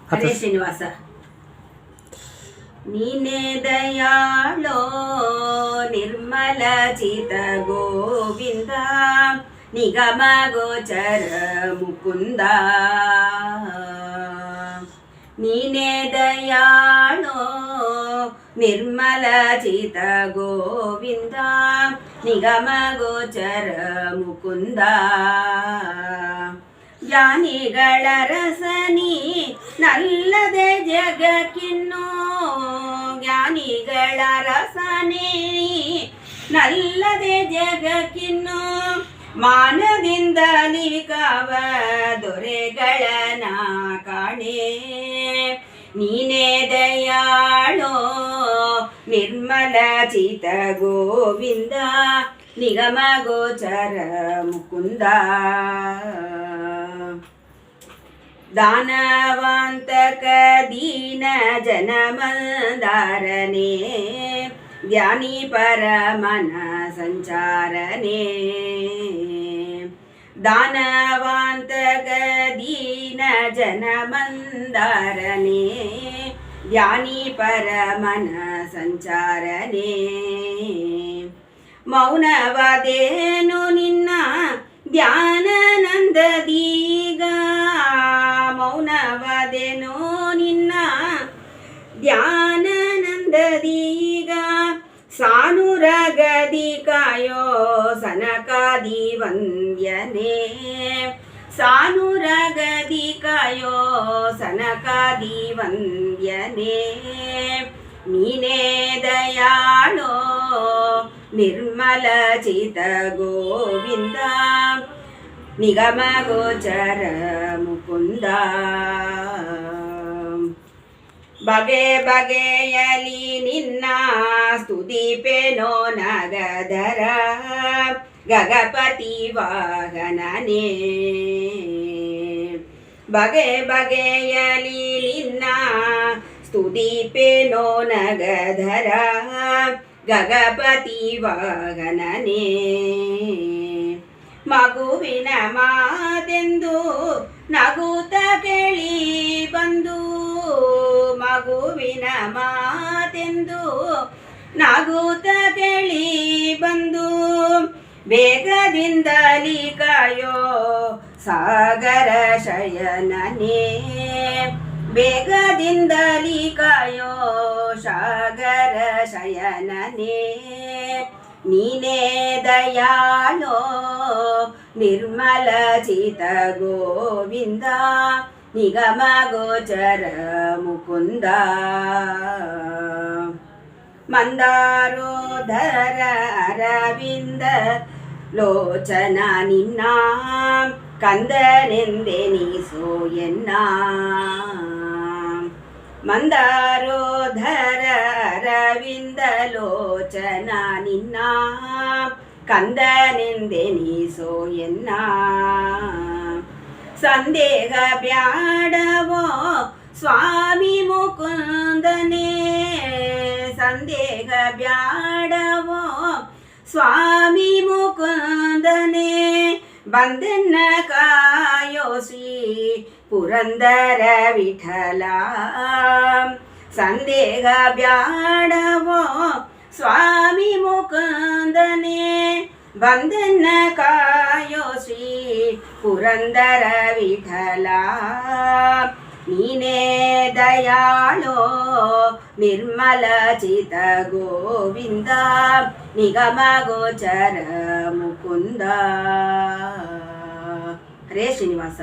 ಹರೇ ಶ್ರೀನಿವಾಸ. ನೀನೇ ದಯಾಳೋ ನಿರ್ಮಲ ಚಿತ ಗೋವಿಂದ, ನಿಗಮ ಗೋಚರ ಮುಕುಂದ. ನೀನೇ ದಯಾಳೋ ನಿರ್ಮಲ ಚಿತ ಗೋವಿಂದ, ನಿಗಮ ಗೋಚರ ಮುಕುಂದ. ಜ್ಞಾನಿಗಳ ರಸನಿ ನಲ್ಲದೆ ಜಗಕ್ಕಿನ್ನೋ, ಜ್ಞಾನಿಗಳ ರಸನಿ ನಲ್ಲದೆ ಜಗಕ್ಕಿನ್ನೋ. ಮಾನದಿಂದಲಿ ಕಾವ ದೊರೆಗಳನ ಕಾಣೆ, ನೀನೇ ದಯಾಳೋ ನಿರ್ಮಲ ಚಿತ ಗೋವಿಂದ, ನಿಗಮ ಗೋಚರ ಮುಕುಂದ. ದಾನವಾಂತಕ ದೀನ ಜನಮಂದಾರನೇ, ಜ್ಞಾನಿ ಪರಮನ ಸಂಚಾರನೇ. ದಾನವಾಂತಕ ದೀನ ಜನಮಂದಾರನೇ, ಜ್ಞಾನಿ ಪರಮನ ಸಂಚಾರನೇ. ಮೌನವಾದೇನು ನಿನ್ನ ಧ್ಯಾನಾನಂದದೀಗ, ಮೌನವಾದೇನೋ ನಿನ್ನ ಧ್ಯಾನಾನಂದದೀಗ. ಸಾನುರಗದಿ ಕಾಯೋ ಸನಕಾದಿ ವಂದ್ಯನೇ, ಸಾನುರಗದಿ ಕಾಯೋ ಸನಕಾದಿ ವಂದ್ಯನೇ. ನೀನೇ ದಯಾಳೋ ನಿರ್ಮಲ ಚಿತ ಗೋವಿಂದ, ನಿಗಮ ಗೋಚರ ಮುಕುಂದ. ಬಗೆ ಬಗೆಯಲಿ ನಿನ್ನ ಸ್ತುತಿಪೆನೋ ನಗಧರ, ಗಗಪತಿ ವಾಹನನೇ. ಬಗೆ ಬಗೆಯಲಿ ನಿನ್ನ ಸ್ತುತಿಪೆನೋ ನಗಧರ, ಗಗಪತಿ ವಾಹನನೇ. ಮಗುವಿನ ಮಾತೆಂದು ನಗುತ್ತ ಕೇಳಿ ಬಂದು, ಮಗುವಿನ ಮಾತೆಂದು ನಗುತ್ತ ಕೇಳಿ ಬಂದು. ಬೇಗದಿಂದಲಿ ಕಾಯೋ ಸಾಗರ ಶಯನನೇ, ಬೇಗದಿಂದಲಿ ಕಾಯೋ ಸಾಗರ ಶಯನನೇ. ನೀನೇ ದಯಾಳೋ ನಿರ್ಮಲ ಚಿತ ಗೋವಿಂದ, ನಿಗಮ ಗೋಚರ ಮುಕುಂದ. ಮಂದಾರೋಧರ ಅರವಿಂದ ಲೋಚನ ನಿನ್ನ, ಕಂದನೆಂದೆನಿಸೋ ಎನ್ನ. ಮಂದಾರೋಧರ ಅರವಿಂದ ಲೋಚನ ನಿನ್ನ, ಕಂದನೆಂದೆನಿಸೋ ಎನ್ನ. ಸಂದೇಹ ಬ್ಯಾಡವೋ ಸ್ವಾಮಿ ಮುಕುಂದನೇ, ಸಂದೇಹ ಬ್ಯಾಡವೋ ಸ್ವಾಮಿ ಮುಕುಂದನೇ. ಬಂದೆನ್ನ ಕಾಯೋ ಶ್ರೀ ಪುರಂದರ ವಿಠಲ, ಸಂದೇಹ ಬ್ಯಾಡವೋ ಸ್ವಾಮಿ ಮುಕುಂದನೇ. ಬಂದೆನ್ನ ಕಾಯೋ ಶ್ರೀ ಪುರಂದರ ವಿಠಲ, ನೀನೇ ದಯಾಳೋ ನಿರ್ಮಲ ಚಿತ ಗೋವಿಂದ, ನಿಗಮ ಗೋಚರ ಮುಕುಂದ. ಹರೇ ಶ್ರೀನಿವಾಸ.